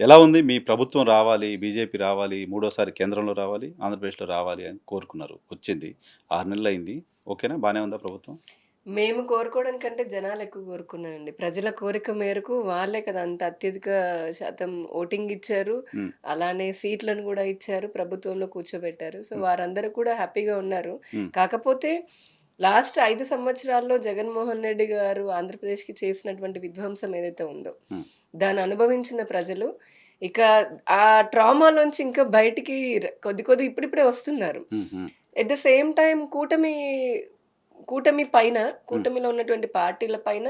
ఎలా ఉంది మీ ప్రభుత్వం రావాలి, బీజేపీ రావాలి, మూడోసారి కేంద్రంలో రావాలి, ఆంధ్రప్రదేశ్‌లో రావాలి అని కోరుకున్నారు. వచ్చింది. 6 నెలలయింది. ఓకేనా? బానే ఉందా ప్రభుత్వం? మేము కోరుకోవడం కంటే జనాలెక్కువ కోరుకున్నారండి. ప్రజల కోరిక మేరకు వాళ్ళే కదా! అంత అత్యధిక శాతం ఓటింగ్ ఇచ్చారు. హ్మ్. అలానే సీట్లను గూడా ఇచ్చారు. ప్రభుత్వంలో కూర్చోబెట్టారు. సో, హ్మ్. వారందరూ కూడా హ్యాపీగా ఉన్నారు. హ్మ్. కాకపోతే లాస్ట్ 5 సంవత్సరాల్లో జగన్మోహన్ రెడ్డి గారు ఆంధ్రప్రదేశ్‌కి చేసినటువంటి విధ్వంసం ఏదైతే ఉందో, హ్మ్. దాన్ని అనుభవించిన ప్రజలు ఇక ఆ ట్రామాలోంచి ఇంకా బయటికి కొద్ది కొద్ది ఇప్పుడిప్పుడే వస్తున్నారు. హ్మ్. హ్మ్. ఎట్ ద సేమ్ టైమ్ కూటమి పైన, హ్మ్. కూటమిలో ఉన్నటువంటి పార్టీల పైన,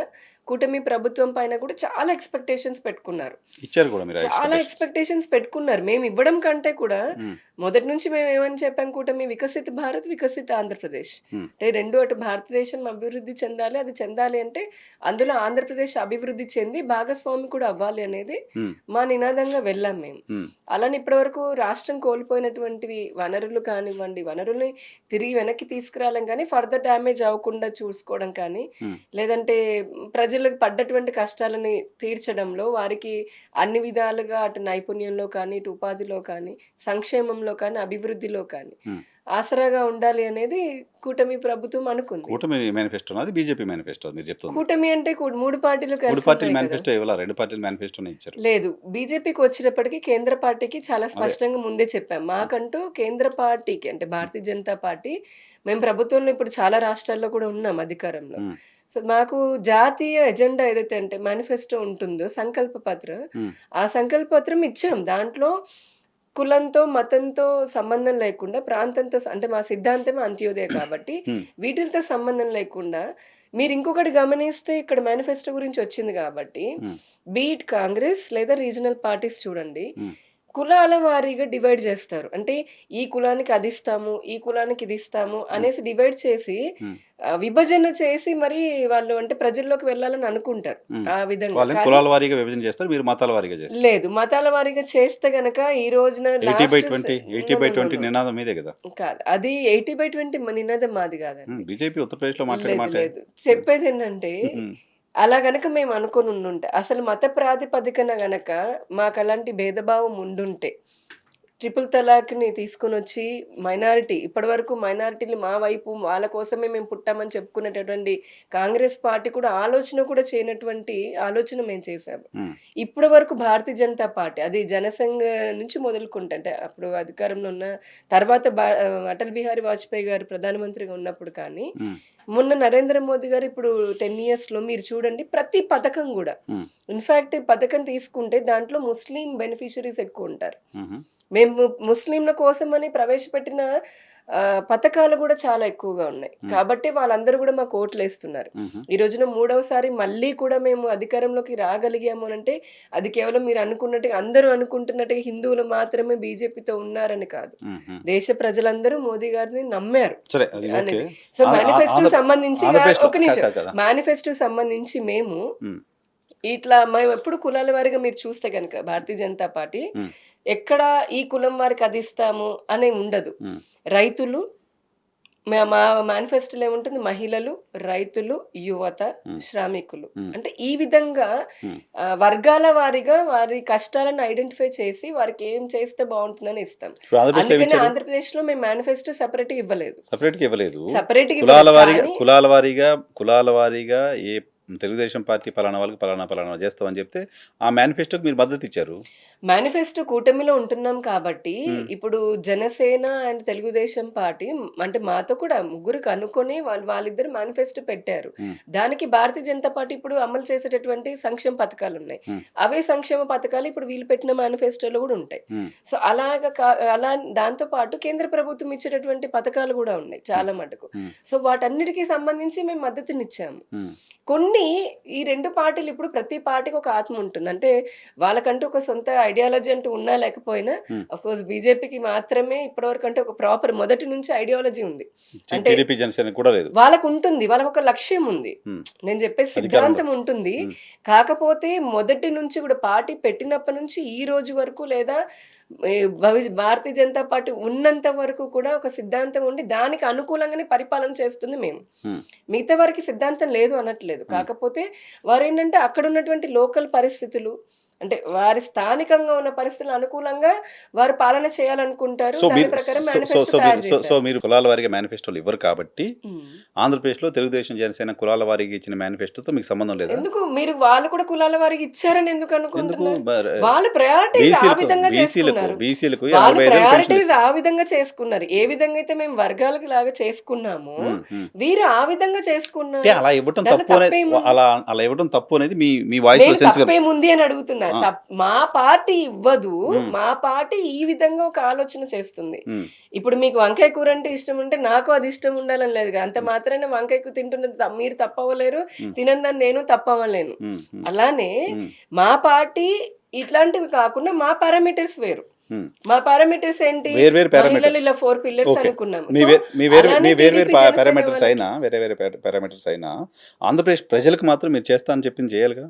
కూటమి ప్రభుత్వం పైన కూడా చాలా ఎక్స్‌పెక్టేషన్స్ పెట్టుకున్నారు. ఇచ్చారు గూడా మీరు ఆ చాలా ఎక్స్‌పెక్టేషన్స్. ఎక్స్‌పెక్టేషన్స్ పెట్టుకున్నారు. మేమివ్వడం కంటే కూడా హ్మ్. మొదటి నుంచి మేమేమని చెప్పాం కూటమి వికసిత్ భారత్, వికసిత్ ఆంధ్రప్రదేశ్. హ్మ్. అంటే 2 అటు భారతదేశం అభివృద్ధి చెందాలి. అది చెందాలి అంటే అందులో ఆంధ్రప్రదేశ్ అభివృద్ధి చెంది భాగస్వామి కూడా అవ్వాలి అనేది హ్మ్. మా నినాదంగా వెళ్ళాం మేము. హ్మ్. అలానే ఇప్పటివరకు రాష్ట్రం కోల్పోయినటువంటివి వనరులు కానివ్వండి, వనరుల్ని తిరిగి వెనక్కి తీసుకురాలేం గానీ, ఫర్దర్ డ్యామేజ్ అవ్వకుండా చూసుకోవడం కానీ, హ్మ్. లేదంటే ప్రజలకు పడ్డటువంటి కష్టాలని తీర్చడంలో వారికి అన్ని విధాలుగా అటు నైపుణ్యంలో కానీ, ఇటు ఉపాధిలో కానీ, సంక్షేమంలో కానీ, అభివృద్ధిలో కానీ హ్మ్. ఆసరాగా ఉండాలి అనేది కూటమి ప్రభుత్వం అనుకుంది. కూటమి మేనిఫెస్టోనా? అది బీజేపీ మేనిఫెస్టో మీరు చెప్తుంది. కూటమి అంటే 3 పార్టీలు 3 పార్టీల కలిసున్నాయి కదా! మేనిఫెస్టో ఇవ్వలా? 2 పార్టీల మేనిఫెస్టోనే ఇచ్చారు. లేదు. బీజేపీకొచ్చేటప్పటికి కేంద్ర పార్టీకి చాలా అదే. స్పష్టంగా ముందే చెప్పాం. హ్మ్. మాకంటూ కేంద్ర పార్టీకి అంటే హ్మ్. భారతీయ జనతా పార్టీ మేము ప్రభుత్వంలో ఇప్పుడు చాలా రాష్ట్రాల్లో కూడా ఉన్నాం అధికారంలో. హ్మ్. సో, మాకు జాతీయ ఎజెండా ఏదైతే అంటే మేనిఫెస్టో ఉంటుందో సంకల్ప పత్ర, హ్మ్. ఆ సంకల్ప పత్రం ఇచ్చాం. దాంట్లో కులంతో, మతంతో సంబంధం లేకుండా ప్రాంతంతో అంటే మా సిద్ధాంతమే అంత్యోదయ కాబట్టి హ్మ్. వీటిలతో సంబంధం లేకుండా మీరింకొకటి గమనిస్తే ఇక్కడ మేనిఫెస్టో గురించొచ్చింది గాబట్టి, హ్మ్. బీ ఇట్ కాంగ్రెస్ లేదా రీజనల్ పార్టీస్ చూడండి. హ్మ్. కులాల వారీగా డివైడ్ జేస్తారు. అంటే ఈ కులానికి అదిస్తాము, ఈ కులానికి ఇదిస్తాము హ్మ్. అనేసి డివైడ్ చేసి హ్మ్. విభజన చేసి మరీ వాళ్ళు అంటే ప్రజల్లోకి వెళ్ళాలని అనుకుంటారు. హ్మ్. ఆ విధంగా. వాళ్ళేమో కానీ కులాల వారీగా విభజన చేస్తారు. మీరు మతాల వారీగా చేస్తారు. లేదు. మతాల వారీగా చేస్తే గనక ఈ రోజున last 80/20 no, no, no, 80/20 no. నినాదం మీదే గదా! కాదు. అది 80/20 నినాదం మాది హ్మ్. గాదండి. బీజేపీ ఉత్తరప్రదేశ్‌లో మాట్లాడే లేదు. మాటే. లేదు. హ్మ్. చెప్పేదేంటంటే, హ్మ్. అలా గనక మేము అనుకోనుండుంటే, అసలు మత ప్రాతిపదికన గనక మాకలాంటి భేదభావం ఉండుంటే, ట్రిపుల్ తలాక్‌ని తీసుకొనొచ్చి ఇప్పటివరకు మైనారిటీలు మా వైపు వాళ్ళ కోసమే మేము పుట్టామని చెప్పుకునేటటువంటి కాంగ్రెస్ పార్టీ కూడా ఆలోచన కూడా చేయనటువంటి ఆలోచన మేము చేశాము. హ్మ్. ఇప్పటి వరకు భారతీయ జనతా పార్టీ అది జనసంఘ నుంచి మొదలుకుంటే అంటే అప్పుడు అధికారంలో ఉన్న తర్వాత అటల్ బిహారీ వాజ్పేయి గారు ప్రధానమంత్రిగా ఉన్నప్పుడు కానీ, హ్మ్. మొన్న నరేంద్ర మోదీ గారు ఇప్పుడు 10 ఇయర్స్‌లో మీరు చూడండి ప్రతి పథకం గూడా హ్మ్. ఇన్‌ఫాక్ట్ పథకం తీసుకుంటే దాంట్లో ముస్లిం బెనిఫిషరీస్ ఎక్కువుంటారు. హుహు. మేము ముస్లింల కోసమని ప్రవేశపెట్టిన పథకాలు గూడా చాలా ఎక్కువగా ఉన్నాయి. హ్మ్. కాబట్టి వాళ్ళందరూ గూడా మాకు ఓట్లేస్తున్నారు. హుహు. ఈ రోజున మూడవసారి మళ్ళీ కూడా మేము అధికారంలోకి రాగలిగాము అనంటే, అది కేవలం మీరు అనుకున్నట్టుగా అందరూ అనుకుంటున్నట్టుగా హిందువులు మాత్రమే బీజేపీతో ఉన్నారని కాదు. హుహు. దేశ ప్రజలందరూ మోదీ గారిని నమ్మారు సరే అది ఓకే. అనేది. సో, ఆంధ్ర ఆ ఆంధ్ర మేనిఫెస్టోకి సంబంధించి ఆంధ్రప్రదేశ్‌లో ఒక కాదు నిమిషం. కాదు కదా! మేనిఫెస్టోకి సంబంధించి మేము హ్మ్. ఇట్లా మేమెప్పుడు కులాల వారీగా మీరు చూస్తే గనక భారతీయ జనతా పార్టీ హ్మ్. ఎక్కడ ఈ కులం వారికి అదిస్తాము అని ఉండదు. హ్మ్. రైతులు మా మేనిఫెస్టోలో ఏముంటుంది మహిళలు, రైతులు, యువత, హ్మ్. శ్రామికులు. హ్మ్. అంటే ఈ విధంగా హ్మ్. వర్గాల వారీగా వారి కష్టాలను ఐడెంటిఫై చేసి వారికి ఏం చేస్తే బావుంటుందని ఇస్తాం. ఇప్పుడు ఆంధ్రప్రదేశ్‌లో అందుకని ఏమిచ్చారు? ఆంధ్రప్రదేశ్‌లో మేము మేనిఫెస్టో సెపరేట్‌గా ఇవ్వలేదు. సెపరేట్‌గా ఇవ్వలేదు. సెపరేట్‌గా కులాల ఇవ్వలేదు. వారీగా కానీ కులాల వారీగా కులాల వారీగా ఏ తెలుగుదేశం పార్టీ పలానా వాళ్ళకి పలానా, పలానా చేస్తామని చెప్తే, ఆ మేనిఫెస్టోకి మీరు మద్దతిచ్చారు. మేనిఫెస్టో కూటమిలో ఉంటున్నాం కాబట్టి, హ్మ్. ఇప్పుడు జనసేన అండ్ తెలుగుదేశం పార్టీ అంటే మాతో కూడా ముగ్గురు కనుక్కొని వాళ్ళిద్దరు మేనిఫెస్టో పెట్టారు. హ్మ్. దానికి భారతీయ జనతా పార్టీ ఇప్పుడు అమలు చేసేటటువంటి సంక్షేమ పథకాలున్నాయి. హ్మ్. అవే సంక్షేమ పథకాలు ఇప్పుడు వీళ్ళు పెట్టిన మేనిఫెస్టోలో గూడా ఉంటాయి. హ్మ్. సో, అలాగా అలా దాంతో పాటు కేంద్ర ప్రభుత్వం ఇచ్చేటటువంటి పథకాలు గూడా ఉన్నాయి హ్మ్. చాలా మటుకు. హ్మ్. సో, వాటన్నిటికి సంబంధించి మేము మద్దతునిచ్చాము. హ్మ్. కొన్ని ఈ 2 పార్టీలు ఇప్పుడు ప్రతి పార్టీకి ఒక ఆత్మ ఉంటుంది. అంటే వాళ్ళకంటూ ఒక సొంత ఐడియాలజీ అంటూ ఉన్నా లేకపోయినా హ్మ్. ఆఫ్‌కోర్స్ బీజేపీకి మాత్రమే ఇప్పటివరకు అంటే ఒక ప్రాపర్ మొదటి నుంచి ఐడియాలజీ ఉంది. అంటే టీడీపీ, జనసేనకి కూడా లేదు. వాళ్ళకుంటుంది. వాళ్ళకొక లక్ష్యం ఉంది. హ్మ్. నేను చెప్పే అధికారంలో. సిద్ధాంతం ఉంటుంది. హ్మ్. కాకపోతే మొదటి నుంచి కూడా పార్టీ పెట్టినప్పటి నుంచి ఈ రోజు వరకు లేదా ఈ భారతీయ జనతా పార్టీ ఉన్నంత వరకు కూడా ఒక సిద్ధాంతం ఉండి దానికి అనుకూలంగానే పరిపాలన చేస్తుంది మేము. హ్మ్. మిగతా వారికి సిద్ధాంతం లేదు అనట్లేదు. హ్మ్. కాకపోతే వారేంటంటే అక్కడున్నటువంటి లోకల్ పరిస్థితులు అంటే వారి స్థానికంగా ఉన్న పరిస్థితులు అనుకూలంగా వారు పాలన చేయాలనుకుంటారు. సో దాని మీరు ప్రకారం సో సో మేనిఫెస్టో సో మీరు తయారు సో సో చేశారు. మీరు కులాల వారీగా మేనిఫెస్టోలు ఇవ్వరు కాబట్టి, హ్మ్. ఆంధ్రప్రదేశ్‌లో తెలుగుదేశం, జనసేన కులాల వారీగా ఇచ్చిన మేనిఫెస్టోతో మీకు సంబంధం లేదా? ఎందుకు మీరు వాళ్ళు కూడా కులాల వారికి ఇచ్చారని ఎందుకు ఎందుకు? అనుకుంటున్నారు? వాళ్ళు ప్రయారిటీస్ ఆ బీసీలకు విధంగా బీసీలకు చేసుకున్నారు. బీసీలకు వాళ్ళు 85,000 పెన్షన్ ప్రయారిటీస్ ఇస్తారు. ఆ విధంగా చేసుకున్నారు. ఏ విధంగా అయితే మేము వర్గాలకి లాగా చేసుకున్నామో, హ్మ్. హ్మ్. వీరు ఆ విధంగా అంటే చేసుకున్నారు. అలా ఇవ్వటం దాంట్లో తప్పు అనేది తప్పేముంది? అలా ఇవ్వటం తప్పు అనేది మీ మీ వాయిస్‌లో నేను సెన్స్ తప్పేముంది అని అడుగుతున్నా. ఆ! మా పార్టీ ఇవ్వదు. హ్మ్. మా పార్టీ ఈ విధంగా ఒక ఆలోచన చేస్తుంది. హ్మ్. ఇప్పుడు మీకు వంకాయ కూర అంటే ఇష్టం ఉంటే నాకు అది ఇష్టం ఉండాలని లేదుగా. అంత హ్మ్. మాత్రాన వంకాయ కూర తింటున్నది మీరు తప్పవ్వలేరు. హ్మ్. తినని దాన్ని నేను తప్పవ్వలేను. హ్మ్. హ్మ్. అలానే హ్మ్. మా పార్టీ ఇట్లాంటివి కాకుండా మా పారామీటర్స్ వేరు. హ్మ్. మా పారామీటర్స్ ఏంటి? వేరు వేరు మహిళలు పారామీటర్స్. ఇలా 4 పిల్లర్స్ ఓకే. అనుకున్నాము. మీ సో, వే మీ వేరు మీ అలానే వేరు వేరు టీడీపీ, జనసేన పారామీటర్స్ వాళ్ళకి అయినా వేరే వేరే పారామీటర్స్ అయినా ఆంధ్రప్రదేశ్ ప్రజలకు మాత్రం మీరు చేస్తా అని చెప్పింది చేయాలిగా?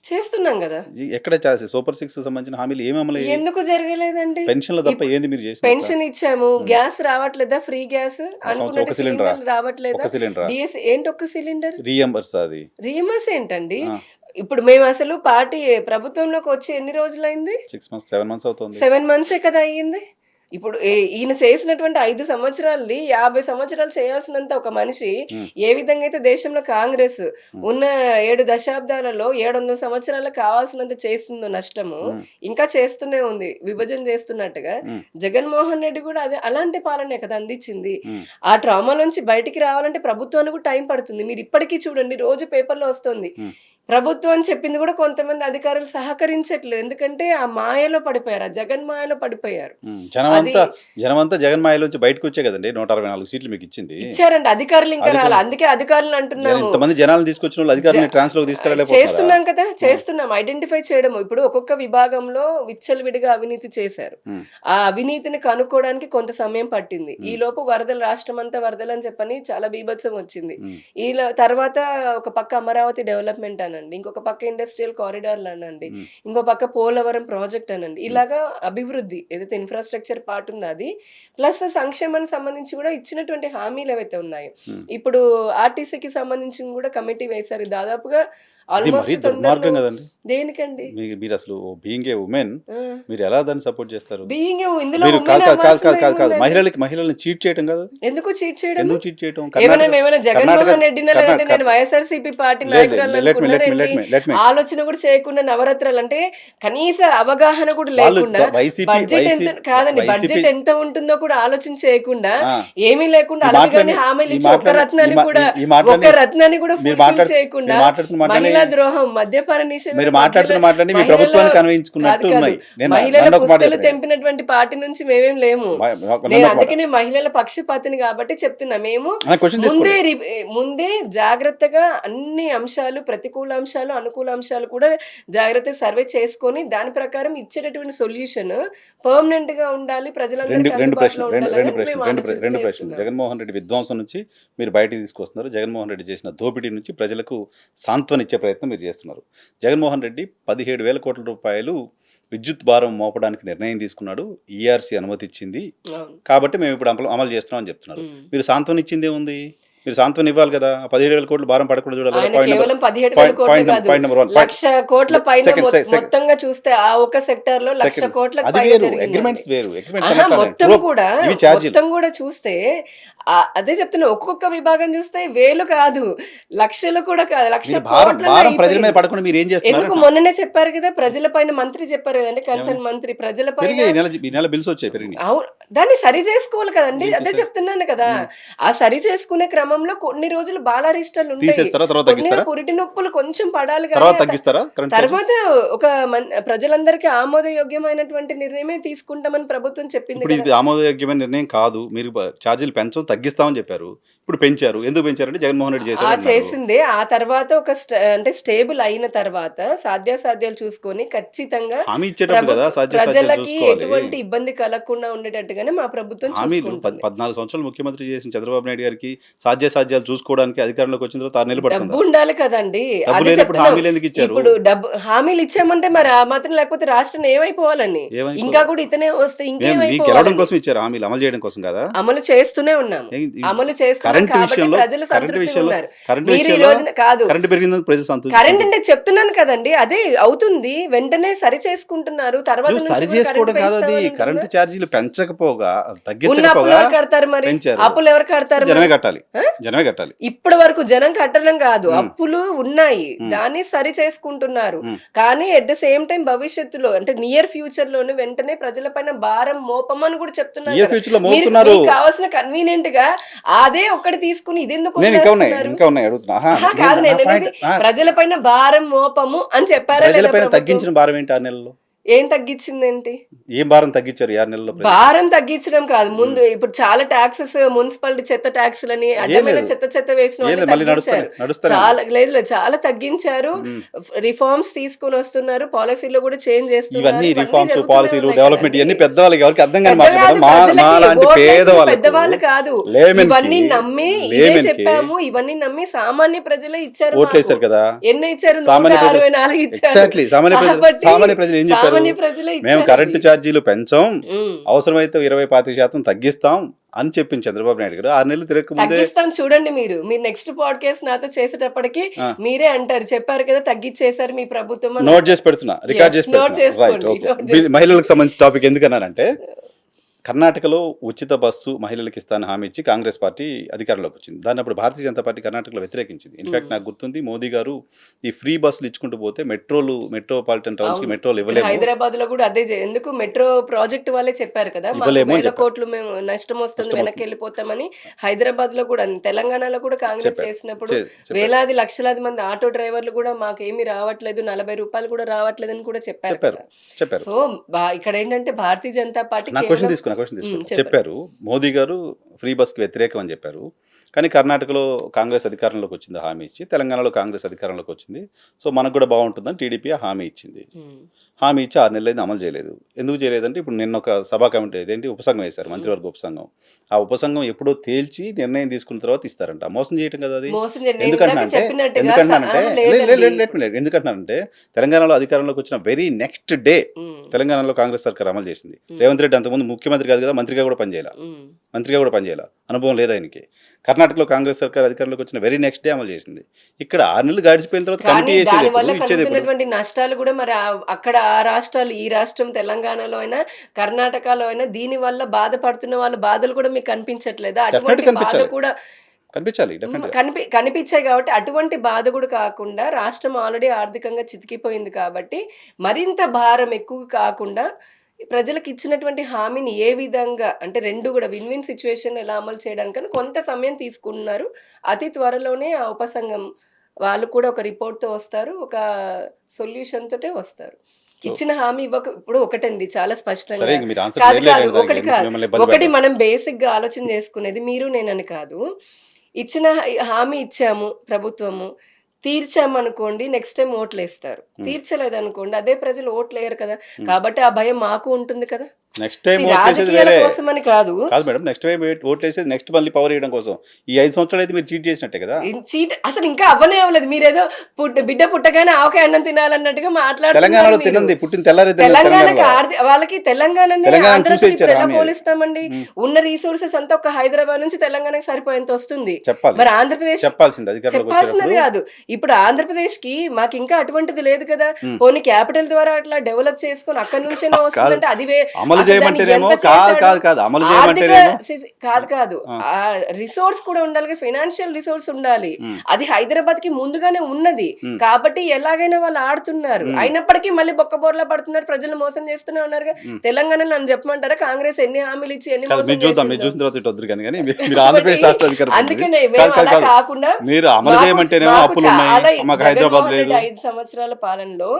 చేస్తున్నాం గదా! ఎక్కడ సూపర్ 6 సంబంధించిన హామీలు ఏమి అమలయ్యాయి? ఎందుకు జరగలేదండి? పెన్షన్‌లు తప్ప ఇప్ ఏంది మీరు చేసింది అక్కడ? పెన్షన్ ఇచ్చాము. హ్మ్. గ్యాస్ రావట్లేదా? ఫ్రీ గ్యాస్ సంవత్సరం అనుకున్నట్టు ఒక సిలిండరా? సిలిండర్లు రావట్లేదా? ఒక సిలిండరా? డీఎస్ ఏంటి ఒక్క సిలిండర్? రీయింబర్స్ అది. రీఎంబర్స్ ఏంటండి? ఆ! ఇప్పుడు మేమసలు పార్టీ ప్రభుత్వంలోకి వచ్చి ఎన్ని రోజులైంది? 6 మంత్స్, 7 మంత్స్ అవుతుంది. 7 మంత్సే కదా అయ్యింది. ఇప్పుడు ఈయన చేసినటువంటి 5 సంవత్సరాలది 50 సంవత్సరాలు చేయాల్సినంత ఒక మనిషి హ్మ్. ఏ విధంగా అయితే దేశంలో కాంగ్రెస్ హ్మ్. ఉన్న 7 దశాబ్దాలలో 700 సంవత్సరాలకు కావాల్సినంత చేస్తుందో నష్టము, హ్మ్. ఇంకా చేస్తూనే ఉంది. విభజన చేస్తున్నట్టుగా. హ్మ్. జగన్మోహన్ రెడ్డి కూడా అదే అలాంటి పాలనే కదా అందించింది. హ్మ్. ఆ ట్రామా నుంచి బయటికి రావాలంటే ప్రభుత్వానికి కూడా టైం పడుతుంది. మీరు ఇప్పటికీ చూడండి రోజు పేపర్‌లో వస్తుంది. హ్మ్. ప్రభుత్వం అని చెప్పింది కూడా కొంతమంది అధికారులు సహకరించట్లేదు. ఎందుకంటే ఆ మాయలో పడిపోయారు. ఆ జగన్ మాయలో పడిపోయారు. హ్మ్. అది జనమంతా జగన్ మాయలోంచి బయటకొచ్చే కదండీ 164 సీట్లు మీకిచ్చింది. ఇచ్చారంట. అధికారులు ఇంకా అధిక రాలా. అందుకే అధికారులు అంటున్నాము. ఇంతమంది జనాలను తీసుకొచ్చినోళ్ళు జ అధికారులని ట్రాన్స్‌లోకి తీసుకెళ్ళలేకపోతున్నారా? చేస్తున్నాం కదా! ఆ! చేస్తున్నాం. ఐడెంటిఫై చేయడము. ఇప్పుడు ఒక్కొక్క విభాగంలో విచ్చలవిడిగా అవినీతి చేశారు. హ్మ్. ఆ అవినీతిని కనుక్కోవడానికి కొంత సమయం పట్టింది. హ్మ్. ఈలోపు వరదలు రాష్ట్రమంతా వరదలని చెప్పని చాలా బీభత్సం వచ్చింది. హ్మ్. తర్వాత ఒక పక్క అమరావతి డెవలప్‌మెంట్ అనండి. ఇంకొక పక్క ఇండస్ట్రియల్ కారిడార్‌లు అనండి. హ్మ్. ఇంకో పక్క పోలవరం ప్రాజెక్ట్ అనండి. హ్మ్. ఇలాగా అభివృద్ధి ఏదైతే ఇన్‌ఫ్రాస్ట్రక్చర్ పార్ట్ ఉందో అది. ప్లస్ సంక్షేమానికి సంబంధించి కూడా ఇచ్చినటువంటి హామీలు ఏవైతే ఉన్నాయో. హ్మ్. ఇప్పుడు ఆర్టీసీకి సంబంధించి కూడా కమిటీ వేశారు. దాదాపుగా అది మరీ ఆల్‌మోస్ట్ తొందరలో దుర్మార్గం గదండీ! దేనికండి? మీరసలు బీయింగ్ ఏ వుమెన్ ఆ! మీరెలా దాన్ని సపోర్ట్ చేస్తారు? బీయింగ్ ఎ ఇందులో మీరు వుమెన్ కాదు. అవ్వాల్సిందేముందండి? మహిళల్ని చీట్ చేయటం కాదది? ఎందుకు చీట్ చేయడము? ఎందుకు చీట్ చేయటం? మేమేమైనా కర్ణాటక జగన్‌మోహన్ రెడ్డినా? కర్ణా లేదంటే కర్ నేను వైఎస్ఆర్‌సీపీ పార్టీ లేదు లేదు. నాయకురాలనుకున్నారేంటి? లెట్ మీ ఆలోచన కూడా చేయకుండా నవరత్నాలంటే కనీస అవగాహన కూడా వాళ్ళు లేకుండా కాదండి. వైసీపీ బడ్జెట్ ఎంత ఉంటుందో కూడా ఆలోచన చేయకుండా, ఆ! ఏమీ లేకుండా ఈ అలవిగాని మాటలన్నీ ఈ హామీలిచ్చి మాటలన్నీ ఈ మా ఈ ఈ ఒక్క మాటలన్నీ రత్నాన్ని కూడా మీరు ఫుల్‌ఫిల్ మాట్లాడు చేయకుండా మీరు మాట్లాడుతున్న మాటలన్నీ మహిళా ద్రోహం, మద్యపాన నిషేధం, మీరు మాట్లాడుతున్న మాటలన్నీ మీ మహిళల ప్రభుత్వానికి కాదు అన్వయించుకున్నట్టు కాదు. ఉన్నాయి. నేను మహిళల నన్నొక మాట పుస్తలు చెప్పనియండి. తెంపినటువంటి పార్టీ నుంచి మేమేం లేము. మ నేను నన్నొక మాట. అందుకనే మహిళల పక్షపాతిని కాబట్టి చెప్తున్నా. మేము క్వెషన్ తీసుకోండి. ముందే జాగ్రత్తగా అన్ని అంశాలు, ప్రతికూల అంశాలు, అనుకూల అంశాలు కూడా జాగ్రత్తగా సర్వే చేసుకొని, దాని ప్రకారం ఇచ్చేటటువంటి సొల్యూషన్ పర్మనెంట్‌గా ఉండాలి. ప్రజలందరికీ 2 అందుబాటులో ప్రశ్నలు. ఉండాలని మేము 2 ప్రశ్నలు. చేస్తున్నాము. జగన్మోహన్ రెడ్డి విధ్వంసం నుంచి మీరు బయటికి తీసుకొస్తున్నారు. జగన్మోహన్ రెడ్డి చేసిన దోపిడీ నుంచి ప్రజలకు సాంత్వనిచ్చే ప్రయత్నం మీరు చేస్తున్నారు. జగన్మోహన్ రెడ్డి 17,000 కోట్ల రూపాయలు విద్యుత్ భారం మోపడానికి నిర్ణయం తీసుకున్నాడు. ఈఆర్‌సీ అనుమతిచ్చింది. అవును. కాబట్టి మేమిప్పుడు అమలు చేస్తున్నాం అని చెప్తున్నారు. హ్మ్. మీరు సాంత్వన ఇచ్చిందేముంది? మీరు సాంత్వన ఇవ్వాలి కదా! ఆ 17,000 కోట్లు భారం పడకుండా చూడాలి కదా! ఆయన కేవలం 17,000 కోట్లు కాదు. పాయింట్ నంబర్ 1 1,00,000 పైన సెకండ్ మొత్తంగా చూస్తే ఆ ఒక్క సెక్టార్‌లో 1,00,000 సెకండ్ కోట్లకు అది పైగా వేరు. జరిగిందండి. అగ్రీమెంట్స్ ఆహా! అన్నట్టు ఇవి ఛార్జీలు. మొత్తం కూడా చూస్తే అదే చెప్తున్నా. ఒక్కొక్క విభాగం చూస్తే వేలు కాదు, లక్షలు కూడా కాదు. 1,00,000 మీరు కోట్లలో భారం ప్రజల మీద అయిపోయింది. పడకుండా మీరేం ఎందుకు చేస్తున్నారంటున్నా? మొన్ననే చెప్పారు కదా! ప్రజల పైన మంత్రి చెప్పారు కదండీ! ఏమని? కన్సర్న్ మంత్రి ప్రజల పైన పెరిగాయి. ఈ నెల బిల్స్ వచ్చాయి పెరిగినాయి. అవును. దాన్ని సరి చేసుకోవాలి కదండీ! ఏంటి అదే సార్? చెప్తున్నాను కదా! హ్మ్. ఆ సరి చేసుకునే క్రమంలో కొన్ని రోజులు బాలారిష్టాలుంటాయి. తీసేస్తారా? తర్వాత కొన్ని తగ్గిస్తారా? పురిటి నొప్పులు కొంచెం పడాలి గానీ, తర్వాత తగ్గిస్తారా కరెంట్ ఛార్జీలు? తర్వాత ఒక ప్రజలందరికీ ఆమోదయోగ్యమైనటువంటి నిర్ణయమే తీసుకుంటామని ప్రభుత్వం చెప్పింది ఇప్పుడు కదా! ఇది ఆమోదయోగ్యమైన నిర్ణయం కాదు. మీరు ఛార్జీలు తగ్గిస్తామని చెప్పారు. ఇప్పుడు పెంచారు. ఎందుకు పెంచారంటే జగన్మోహన్ రెడ్డి చేశాడంటున్నారు. చేసిందే. ఆ తర్వాత ఒక అంటే స్టేబుల్ అయిన తర్వాత సాధ్యాసాధ్యాలు చూసుకొని ఖచ్చితంగా హామీ ఇచ్చేటప్పుడు కదా సాధ్యాసాధ్యాలు ప్రజలకి చూసుకోవాలి. ఎటువంటి ఇబ్బంది కలగకుండా ఉండేటట్టుగానే మా ప్రభుత్వం హామీలు చూసుకుంటుంది. 14 సంవత్సరాలు ముఖ్యమంత్రి చేసిన చంద్రబాబు నాయుడు గారికి సాధ్యాలు చూసుకోవడానికి అధికారంలోకి వచ్చిన తర్వాత 6 నెలలు డబ్బు పడుతుందా? ఉండాలి కదండి. డబ్బు అదే లేనప్పుడు చెప్తున్నాం. హామీలు ఎందుకు ఇచ్చారు? ఇప్పుడు హామీలు ఇచ్చామంటే మరి ఆ మాత్రం లేకపోతే రాష్ట్రం ఏమైపోవాలని? ఏమైపోదు? ఇంకా కూడా ఇతనే వస్తే మీకు గెలవడం ఇంకేమైపోవాలని? కోసం ఇచ్చారు హామీలు, అమలు చేయడం కోసం కదా? అమలు చేస్తూనే ఉన్నాము. అమలు చేస్తున్నాం కరెంట్ కాబట్టి విషయంలో ప్రజలు కరెంట్ సంతృప్తిగా విషయంలో ఉన్నారు. కరెంట్ మీరు ఈ విషయంలో రోజున కాదు కరెంట్ పెరిగిందని ప్రజలు సంతృప్తి. కరెంట్ అంటే చెప్తున్నాను కదండి, అదే అవుతుంది. వెంటనే సరి చేసుకుంటున్నారు. తర్వాత నువ్వు నుంచి సరి కూడా చేసుకోవడం కరెంట్ కాదు, అది పెంచుతామని కరెంటు ఉంటుందా? ఛార్జీలు పెంచకపోగా ఉన్న అప్పులు తగ్గించకపోగా ఎవరు కడతారు మరి? పెంచారు. అప్పులు ఎవరు కడతారు జనమే మరి? కట్టాలి, ఆ? జనమే కట్టాలి. ఇప్పటి వరకు జనం కట్టడం కాదు, ఉమ్, అప్పులు ఉన్నాయి, ఉమ్, దాన్ని సరి చేసుకుంటున్నారు. ఉమ్. కానీ ఎట్ ద సేమ్ టైం భవిష్యత్తులో అంటే నియర్ ఫ్యూచర్ లోనే వెంటనే ప్రజలపైన భారం మోపమని కూడా చెప్తున్నారు నియర్ కదా. ఫ్యూచర్ లో మీరు మోపుతున్నారు. మీకు కావాల్సిన కన్వీనియంట్ గా అదే ఒక్కటి తీసుకుని ఇదెందుకు నేను వదిలేస్తున్నారు? ఇంకా ఉన్నాయి అడుగుతున్నా. ఆహా, కాదు నేను అనేది ప్రజలపైన భారం మోపము అని చెప్పారా లేదా ప్రజలపైన ప్రభుత్వం? తగ్గించిన భారం ఏంటి 6 నెలల్లో? ఏం తగ్గించిందేంటి? ఏం భారం తగ్గించారు 6 నెలల్లో ప్రజలు? భారం తగ్గించడం కాదు, ముందు ఇప్పుడు చాలా ట్యాక్సెస్, మున్సిపాలిటీ చెత్త ట్యాక్స్లని అడ్డమైన లేదు. చెత్త వేసిన ఏం వాళ్ళని లేదు, మళ్ళీ తగ్గించారు. నడుస్తానే చాలా లేదు చాలా తగ్గించారు. ఉమ్. రిఫార్మ్స్ తీసుకొని వస్తున్నారు, పాలసీలో కూడా చేంజ్ చేస్తున్నారు. ఇవన్నీ రిఫార్మ్స్, జరుగుతూనే పాలసీలు, ఉన్నాయి డెవలప్మెంట్ కదండి. ఇవన్నీ పెద్దవాళ్ళకి ఎవరికి అర్థం కాని పెద్ద కాదు, మాట్లాడడం ప్రజలకి మాలాంటి ఓట్లేసిన పేదవాళ్ళకు, పెద్దవాళ్ళు కాదు. లేమెన్కి, ఇవన్నీ నమ్మి ఇదే లేమెన్కి చెప్పాము, ఇవన్నీ నమ్మి సామాన్య ప్రజలే ఇచ్చారు ఓట్లు వేశారు మాకు. కదా. ఎన్ని ఇచ్చారు? సామాన్య ప్రజలు 164 ఇచ్చారు. ఎగ్జాక్ట్లీ సామాన్య కాబట్టి ప్రజలు ఏం చెప్పారు? సామాన్య ప్రజలే మేము ఇచ్చారు కరెంటు అది. ఛార్జీలు పెంచాం, ఉమ్. అవసరమైతే 20-25% తగ్గిస్తాం అని చెప్పింది చంద్రబాబు నాయుడు గారు. 6 నెలలు తిరగకముందే తగ్గిస్తాం చూడండి. మీరు నెక్స్ట్ పాడ్కాస్ట్ నాతో చేసేటప్పటికి ఆ. మీరే అంటారు, చెప్పారు కదా తగ్గించేశారు మీ ప్రభుత్వం అని. నోట్ చేసి పెడుతున్నా, రికార్డ్ Yes, చేసి note పెడుతున్నా. రైట్, చేసుకోండి, ఓకే. note చేసుకోండి. మహిళలకు సంబంధించిన టాపిక్ ఎందుకన్నానంటే, కర్ణాటకలో ఉచిత బస్సు మహిళలకు ఇస్తానని హామీ ఇచ్చి కాంగ్రెస్ పార్టీ అధికారంలోకి వచ్చింది. దాన్ని అప్పుడు భారతీయ జనతా పార్టీ కర్ణాటకలో వ్యతిరేకించింది. ఇన్ఫాక్ట్ నాకు గుర్తుంది, మోదీ గారు ఈ ఫ్రీ బస్సులు ఇచ్చుకుంటూ పోతే మెట్రోపాలిటన్ టౌన్స్ కి అవును. మెట్రోలు ఇవ్వలేము, హైదరాబాద్ లో కూడా అదే ఎందుకు మెట్రో ప్రాజెక్ట్ వాళ్ళే చెప్పారు కదా, మాకు ఇవ్వలేము అని 1000 చెప్పారు. కోట్లు మేము నష్టం వస్తుంది, నష్టం వెనక్కి వస్తుంది. వెళ్ళిపోతామని. హైదరాబాద్ లో కూడా, తెలంగాణలో కూడా కాంగ్రెస్ చెప్పారు. చేసినప్పుడు చెప్పారు. వేలాది లక్షలాది మంది ఆటో డ్రైవర్లు కూడా మాకేమీ రావట్లేదు, 40 రూపాయలు కూడా రావట్లేదు అని కూడా చెప్పారు కదా. చెప్పారు. సో ఇక్కడ ఏంటంటే భారతీయ జనతా పార్టీ నా క్వశ్చన్ తీసుకున్నా చెప్పారు. మోదీ గారు ఫ్రీ బస్కి వ్యతిరేకం అని చెప్పారు. కానీ కర్ణాటకలో కాంగ్రెస్ అధికారంలోకి వచ్చింది హామీ ఇచ్చి, తెలంగాణలో కాంగ్రెస్ అధికారంలోకి వచ్చింది. సో మనకు కూడా బాగుంటుందని టీడీపీ హామీ ఇచ్చింది. హామీ ఇచ్చి 6 నెలలైంది, అమలు చేయలేదు. ఎందుకు చేయలేదంటే, ఇప్పుడు నిన్న ఒక సభా కమిటీ ఇదేంటి ఉపసంఘం వేశారు, మంత్రివర్గ ఉపసంఘం. ఆ ఉపసంఘం ఎప్పుడో తేల్చి నిర్ణయం తీసుకున్న తర్వాత ఇస్తారంట. మోసం చేయటం కదా అది. ఎందుకంటున్నారంటే తెలంగాణలో అధికారంలోకి వచ్చిన వెరీ నెక్స్ట్ డే తెలంగాణలో కాంగ్రెస్ సర్కార్ అమలు చేసింది. రేవంత్ రెడ్డి అంతకుముందు ముఖ్యమంత్రి కాదు కదా, మంత్రిగా కూడా పనిచేయాల, అనుభవం లేదు ఆయనకి. కర్ణాటకలో కాంగ్రెస్ సర్కార్ అధికారంలోకి వచ్చిన వెరీ నెక్స్ట్ డే అమలు చేసింది. ఇక్కడ 6 నెలలు గడిచిపోయిన తర్వాత కమిటీ కలుగుతున్నటువంటి నష్టాలు కూడా మరి అక్కడ ఆ రాష్ట్రాలు, ఈ రాష్ట్రం తెలంగాణలో అయినా కర్ణాటకలో అయినా దీని వల్ల బాధపడుతున్న వాళ్ళ బాధలు కూడా మీకు కనిపించట్లేదా? అటువంటి బాధ కూడా కనిపించాలి, కనిపించాయి. కాబట్టి అటువంటి బాధ కూడా కాకుండా, రాష్ట్రం ఆల్రెడీ ఆర్థికంగా చితికిపోయింది కాబట్టి మరింత భారం ఎక్కువ కాకుండా ప్రజలకు ఇచ్చినటువంటి హామీని ఏ విధంగా అంటే రెండు కూడా విన్ విన్ సిచ్యువేషన్ ఎలా అమలు చేయడానికని కొంత సమయం తీసుకున్నారు. అతి త్వరలోనే ఆ ఉపసంఘం వాళ్ళు కూడా ఒక రిపోర్ట్తో వస్తారు, ఒక సొల్యూషన్ తోటే వస్తారు. ఇచ్చిన హామీ ఇప్పుడు ఒకటండి, చాలా స్పష్టంగా కాదు ఒకటి మనం బేసిక్ గా ఆలోచన చేసుకునేది మీరు నేనని కాదు. ఇచ్చిన హామీ ఇచ్చాము, ప్రభుత్వము తీర్చామనుకోండి, నెక్స్ట్ టైం ఓట్లు వేస్తారు. తీర్చలేదనుకోండి, అదే ప్రజలు ఓట్లు వేయరు కదా. కాబట్టి ఆ భయం మాకు ఉంటుంది కదా. నెక్స్ట్ టైం రాజకీయాల కోసమని కాదు మేడం, నెక్స్ట్ టైం ఓట్లు వేసేది నెక్స్ట్ మళ్ళీ పవర్ ఇవ్వడం కోసం. ఈ 5 సంవత్సరాలు అయితే మీరు చీట్ చేసినట్టే కదా. చీట్ అసలు ఇంకా అవ్వనే అవ్వలేదు. మీరేదో బిడ్డ పుట్టగానే ఆవకాయ అన్నం తినాలన్నట్టుగా మాట్లాడుతున్నారు. తెలంగాణలో తినండి, పుట్టిన తెల్లారి తెలంగాణకి వాళ్ళకి తెలంగాణ ఎలా పోలిస్తామండి? ఉన్న రీసోర్సెస్ అంతా ఒక హైదరాబాద్ నుంచి తెలంగాణకి సరిపోయేంత వస్తుంది. మరి ఆంధ్రప్రదేశ్ చెప్పాల్సింది కాదు. ఇప్పుడు ఆంధ్రప్రదేశ్ కి మాకు ఇంకా అటువంటిది లేదు కదా. పోనీ క్యాపిటల్ ద్వారా అట్లా డెవలప్ చేసుకుని అక్కడి నుంచే వస్తుందంటే అది కాదు. ఆ రిసోర్స్ కూడా ఉండాలి, ఫైనాన్షియల్ రిసోర్స్ ఉండాలి. అది హైదరాబాద్ కి ముందుగానే ఉన్నది కాబట్టి ఎలాగైనా వాళ్ళు ఆడుతున్నారు. అయినప్పటికీ మళ్ళీ బొక్కబోర్లా పడుతున్నారు, ప్రజలు మోసం చేస్తూనే ఉన్నారు. తెలంగాణ నన్ను చెప్పమంటారా, కాంగ్రెస్ ఎన్ని హామీలు ఇచ్చి ఎన్ని మోసం చేసిందో? అందుకనే కాకుండా 5 సంవత్సరాల పాలనలో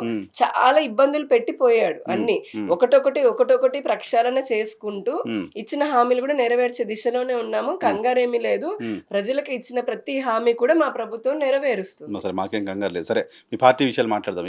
చాలా ఇబ్బందులు పెట్టిపోయాడు. అన్ని ఒకటొకటి ప్రక్షాళన చేసుకుంటూ ఇచ్చిన హామీలు కూడా నెరవేర్చే దిశలోనే ఉన్నాము. కంగారేమీ లేదు. ప్రజలకు ఇచ్చిన ప్రతి హామీ కూడా మా ప్రభుత్వం నెరవేరుస్తుంది. మాకేం కంగారు లేదు. సరే, మీ పార్టీ విషయాలు మాట్లాడదాం.